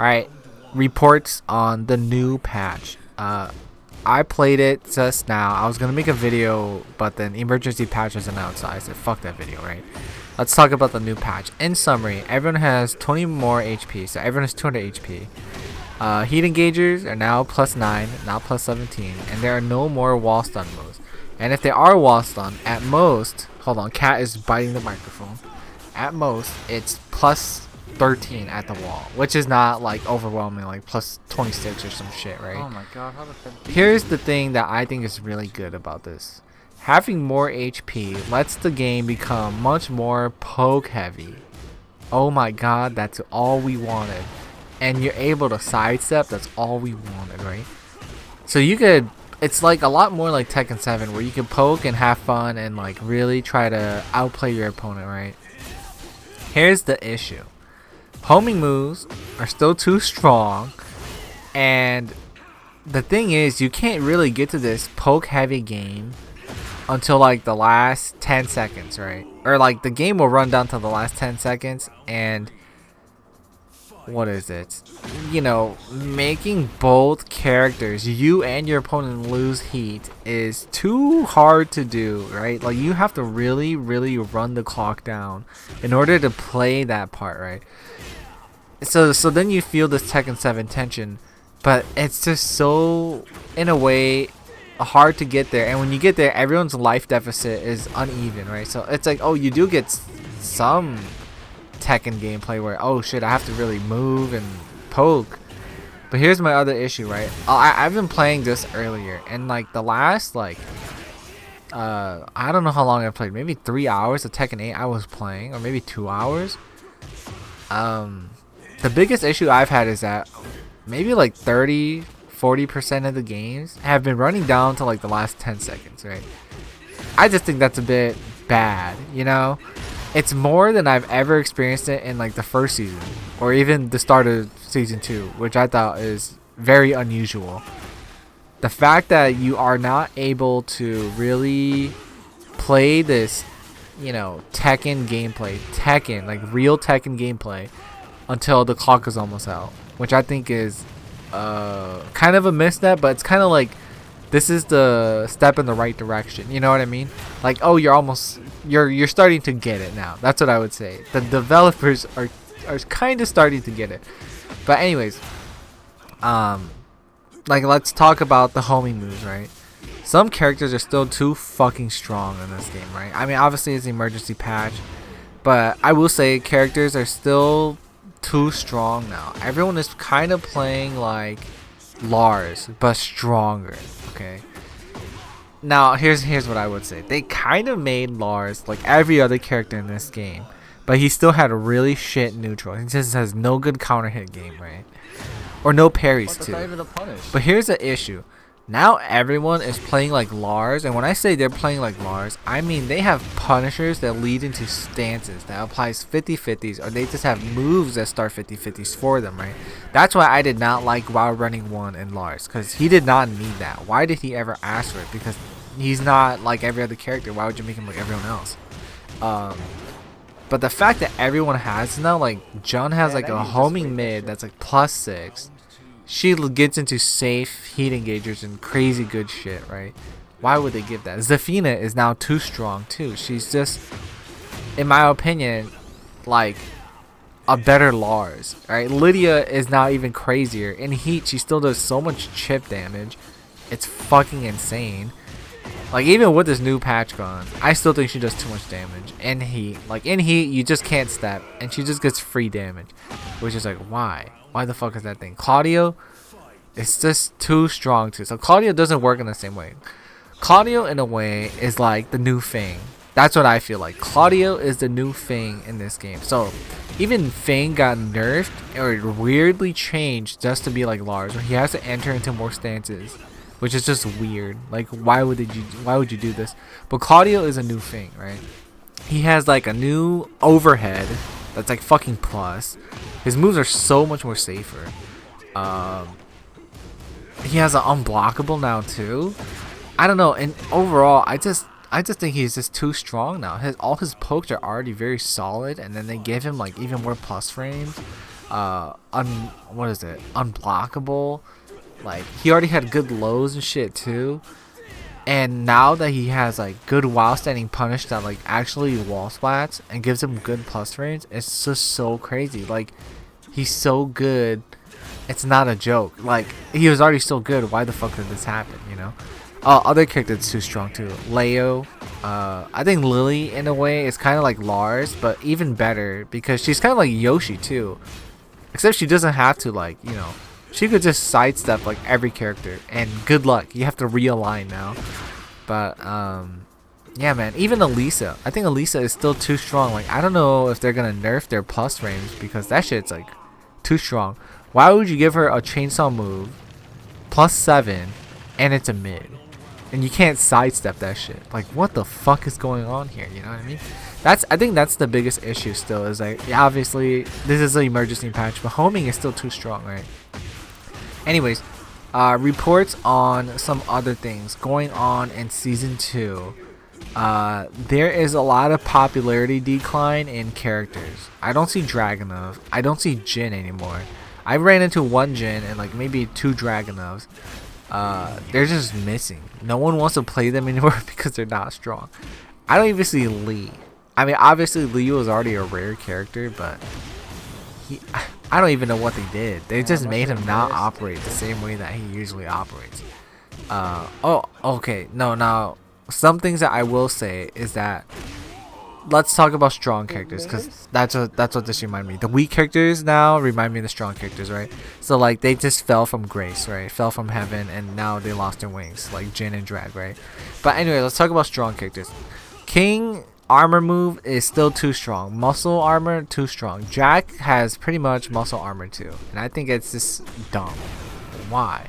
Alright, reports on the new patch. I played it just now. I was gonna make a video, but then emergency patch was announced, so I said fuck that video, right? Let's talk about the new patch. In summary, everyone has 20 more HP, so everyone has 200 HP. Heat engagers are now +9, not +17, and there are no more wall stun moves. And if they are wall stun, at most, hold on, cat is biting the microphone. At most, it's +13 at the wall, which is not like overwhelming, like +26 or some shit, right? Oh my god, how does that be? Here's the thing that I think is really good about this. Having more HP lets the game become much more poke heavy. Oh my god, that's all we wanted. And you're able to sidestep, that's all we wanted, right? So you could, it's like a lot more like Tekken 7 where you can poke and have fun and like really try to outplay your opponent, right? Here's the issue. Homing moves are still too strong, and the thing is, you can't really get to this poke heavy game until like the last 10 seconds, right? Or like the game will run down to the last 10 seconds, and what is it? You know, making both characters, you and your opponent, lose heat is too hard to do, right? Like you have to really run the clock down in order to play that part, right? So then you feel this Tekken 7 tension, but it's just so, in a way, hard to get there. And when you get there, everyone's life deficit is uneven, right? So it's like, oh, you do get some Tekken gameplay where, oh shit, I have to really move and poke. But here's my other issue, right? I've been playing this earlier, and like the last like I don't know how long I played, maybe 3 hours of Tekken 8 I was playing, or maybe 2 hours. The biggest issue I've had is that maybe like 30-40% of the games have been running down to like the last 10 seconds, right? I just think that's a bit bad, you know? It's more than I've ever experienced it in like the first season, or even the start of season 2, which I thought is very unusual. The fact that you are not able to really play this, you know, Tekken gameplay, Tekken, like real Tekken gameplay, until the clock is almost out, which I think is kind of a misstep, but it's kind of like this is the step in the right direction, you know what I mean? Like, oh, you're starting to get it now. That's what I would say. The developers are kind of starting to get it. But anyways, like let's talk about the homing moves, right? Some characters are still too fucking strong in this game, right? I mean, obviously it's an emergency patch, but I will say characters are still too strong now. Everyone is kind of playing like Lars, but stronger. Okay. Now here's what I would say. They kind of made Lars like every other character in this game, but he still had a really shit neutral. He just has no good counter hit game, right? Or no parries too. Not even a punish. But here's the issue. Now everyone is playing like Lars, and when I say they're playing like Lars, I mean they have punishers that lead into stances that applies 50-50s, or they just have moves that start 50-50s for them, right? That's why I did not like While Running 1 in Lars, because he did not need that. Why did he ever ask for it? Because he's not like every other character. Why would you make him like everyone else? But the fact that everyone has now, like Jun has like a homing mid that's like +6. She gets into safe heat engagers and crazy good shit, right? Why would they give that? Zafina is now too strong too. She's just, in my opinion, like a better Lars, right? Lydia is now even crazier. In heat, she still does so much chip damage. It's fucking insane. Like even with this new patch gone, I still think she does too much damage in heat. Like in heat, you just can't step, and she just gets free damage, which is like, why? Why the fuck is that thing? Claudio, it's just too strong too. So Claudio doesn't work in the same way. Claudio in a way is like the new Fang. That's what I feel like. Claudio is the new Fang in this game. So even Fang got nerfed or weirdly changed just to be like Lars, where he has to enter into more stances, which is just weird. Like why would you do this? But Claudio is a new Fang, right? He has like a new overhead that's like fucking plus. His moves are so much more safer. He has an unblockable now too. I don't know. And overall, I just think he's just too strong now. All his pokes are already very solid, and then they give him like even more plus frames. what is it, unblockable. Like, he already had good lows and shit too, and now that he has like good while standing punish that like actually wall splats and gives him good plus range, it's just so crazy. Like, he's so good, it's not a joke. Like, he was already so good, why the fuck did this happen, you know? Other characters too strong too. Leo, I think Lily in a way is kind of like Lars, but even better because she's kind of like Yoshi too, except she doesn't have to, like, you know, she could just sidestep like every character, and good luck, you have to realign now. But yeah, man, even Elisa, I think Elisa is still too strong. Like, I don't know if they're gonna nerf their plus range because that shit's like too strong. Why would you give her a chainsaw move +7 and it's a mid and you can't sidestep that shit? Like, what the fuck is going on here, you know what I mean? I think that's the biggest issue still, is like, obviously this is an emergency patch, but homing is still too strong, right? Anyways, reports on some other things going on in season 2. There is a lot of popularity decline in characters. I don't see Dragunov. I don't see Jin anymore. I ran into one Jin and like maybe 2 Dragunovs. They're just missing. No one wants to play them anymore because they're not strong. I don't even see Lee. I mean, obviously Lee was already a rare character, but I don't even know what they did. They just made him not operate the same way that he usually operates. Oh, okay. No, now, some things that I will say is that, let's talk about strong characters, because that's what this remind me. The weak characters now remind me of the strong characters, right? So like, they just fell from grace, right? Fell from heaven, and now they lost their wings, like Jin and Drag, right? But anyway, let's talk about strong characters. King armor move is still too strong. Muscle armor too strong. Jack has pretty much muscle armor too, and I think it's just dumb. Why?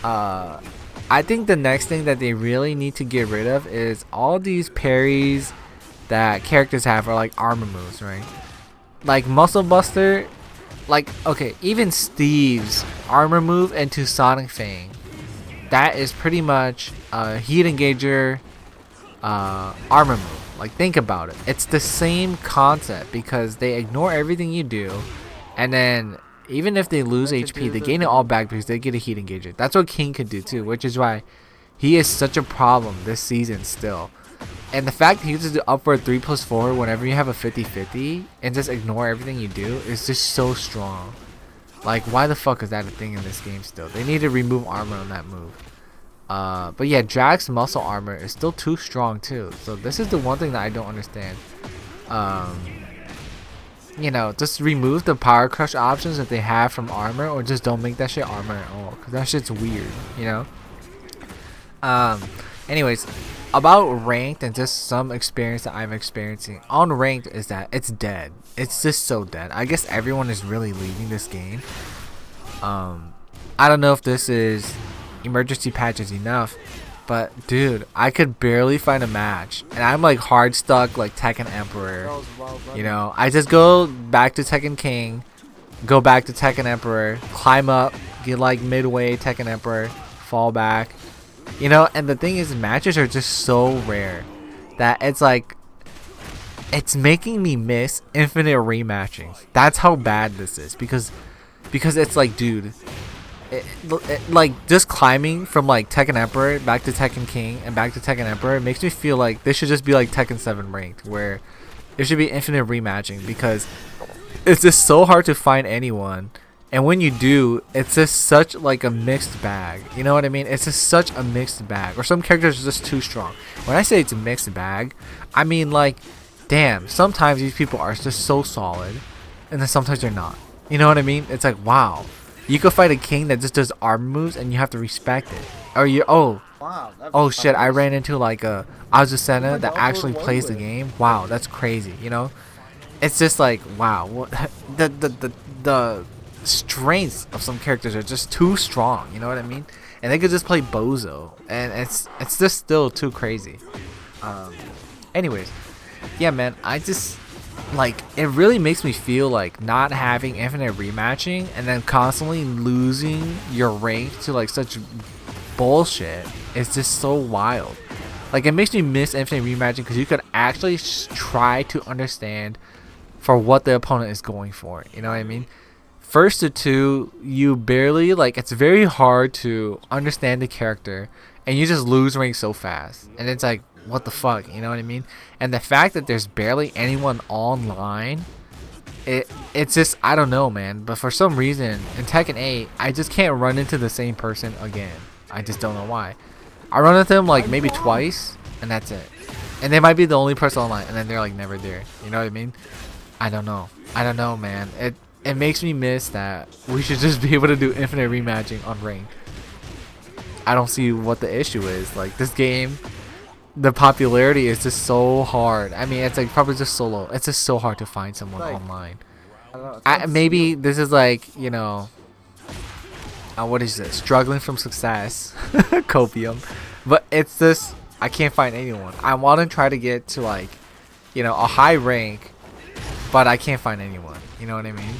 I think the next thing that they really need to get rid of is all these parries that characters have are like armor moves, right? Like Muscle Buster, like, okay, even Steve's armor move into Sonic Fang, that is pretty much a heat engager armor move. Like, think about it, it's the same concept because they ignore everything you do, and then even if they lose HP, they gain it all back because they get a heat engager. That's what King could do too, which is why he is such a problem this season still. And the fact he uses the upward 3+4 whenever you have a 50-50 and just ignore everything you do is just so strong. Like, why the fuck is that a thing in this game still? They need to remove armor on that move. But yeah, Drag's muscle armor is still too strong too. So this is the one thing that I don't understand. You know, just remove the power crush options that they have from armor, or just don't make that shit armor at all, because that shit's weird, you know? Anyways, about ranked and just some experience that I'm experiencing on ranked is that it's dead. It's just so dead. I guess everyone is really leaving this game. I don't know if this is emergency patches enough, but dude, I could barely find a match, and I'm like hard stuck like Tekken Emperor. You know, I just go back to Tekken King, go back to Tekken Emperor, climb up, get like midway Tekken Emperor, fall back. You know, and the thing is, matches are just so rare that it's like, it's making me miss infinite rematching. That's how bad this is, because it's like, dude, like just climbing from like Tekken Emperor back to Tekken King and back to Tekken Emperor, it makes me feel like this should just be like Tekken 7 ranked, where it should be infinite rematching, because it's just so hard to find anyone. And when you do, it's just such like a mixed bag. You know what I mean? It's just such a mixed bag. Or some characters are just too strong. When I say it's a mixed bag, I mean like, damn, sometimes these people are just so solid, and then sometimes they're not. You know what I mean? It's like, wow. You could fight a king that just does armor moves and you have to respect it. Or you, oh shit, I ran into like a Azucena that actually plays the game. Wow, that's crazy, you know? It's just like, wow, what, the strengths of some characters are just too strong, you know what I mean? And they could just play Bozo, and it's just still too crazy. Anyways, yeah, man, I just, like, it really makes me feel like not having infinite rematching and then constantly losing your rank to like such bullshit is just so wild. Like, it makes me miss infinite rematching because you could actually try to understand for what the opponent is going for, you know what I mean? first to two, you barely like. It's very hard to understand the character, and you just lose rank so fast. And it's like, what the fuck, you know what I mean? And the fact that there's barely anyone online, it's just, I don't know, man. But for some reason in Tekken 8, I just can't run into the same person again. I just don't know why. I run into them like maybe twice, and that's it. And they might be the only person online, and then they're like never there. You know what I mean? I don't know. I don't know, man. It makes me miss that we should just be able to do infinite rematching on ranked. I don't see what the issue is. Like, this game, the popularity is just so hard. I mean, it's like probably just solo. It's just so hard to find someone like, online. Maybe this is like, you know, what is this? Struggling from success, copium. But it's just, I can't find anyone. I want to try to get to like, you know, a high rank, but I can't find anyone. You know what I mean?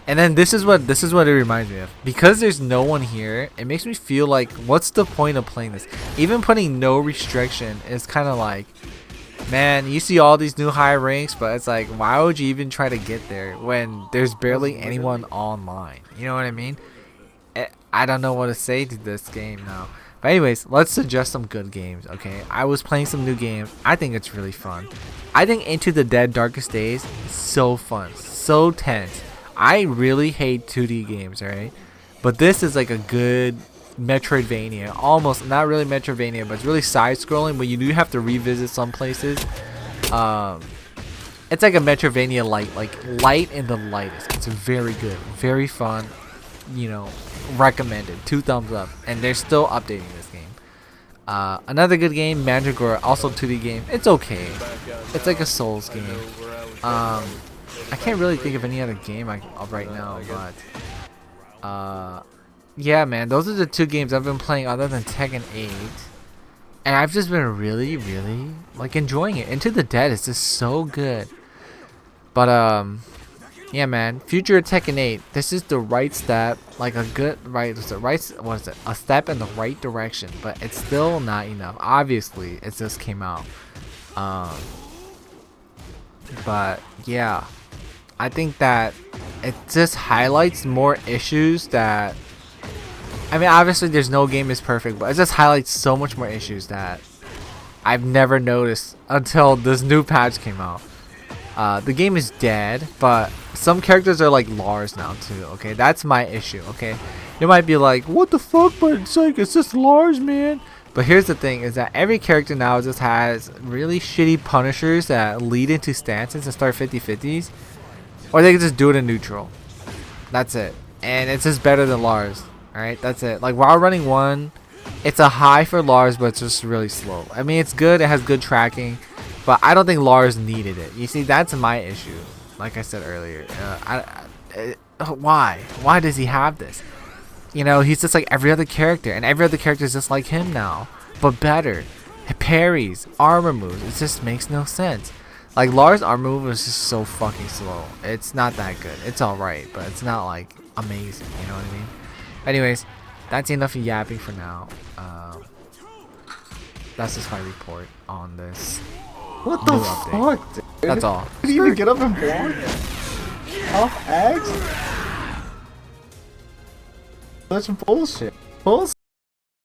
And then this is what it reminds me of. Because there's no one here, it makes me feel like, what's the point of playing this? Even putting no restriction is kind of like, man, you see all these new high ranks, but it's like, why would you even try to get there when there's barely anyone online? You know what I mean? I don't know what to say to this game now. But anyways, let's suggest some good games, okay? I was playing some new games. I think it's really fun. I think Into the Dead Darkest Days is so fun, so tense. I really hate 2D games, alright? But this is like a good Metroidvania. Almost, not really Metroidvania, but it's really side-scrolling, but you do have to revisit some places. It's like a Metroidvania light, like light in the lightest. It's very good, very fun, you know, recommended. 2 thumbs up. And they're still updating this game. Another good game, Mandragora, also 2D game. It's okay. It's like a Souls game. I can't really think of any other game right now, but yeah, man, those are the 2 games I've been playing other than Tekken 8, and I've just been really like enjoying it. Into the Dead is just so good. But yeah, man, future of Tekken 8, this is the right step, like a good a step in the right direction, but it's still not enough. Obviously, it just came out. But yeah, I think that it just highlights more issues that, I mean, obviously there's no game is perfect, but it just highlights so much more issues that I've never noticed until this new patch came out. The game is dead, but some characters are like Lars now too, okay? That's my issue, okay? You might be like, what the fuck, but it's like, it's just Lars, man. But here's the thing, is that every character now just has really shitty punishers that lead into stances and start 50-50s. Or they can just do it in neutral. That's it. And it's just better than Lars. Alright, that's it. Like, while running 1, it's a high for Lars, but it's just really slow. I mean, it's good, it has good tracking, but I don't think Lars needed it. You see, that's my issue. Like I said earlier. Why? Why does he have this? You know, he's just like every other character, and every other character is just like him now, but better. Parries, armor moves, it just makes no sense. Like, Lars' armor move is just so fucking slow. It's not that good. It's alright, but it's not like amazing, you know what I mean? Anyways, that's enough yapping for now. That's just my report on this. What the fuck, dude? That's all. Did you even get up and block? Off eggs? Such bullshit. Bullshit.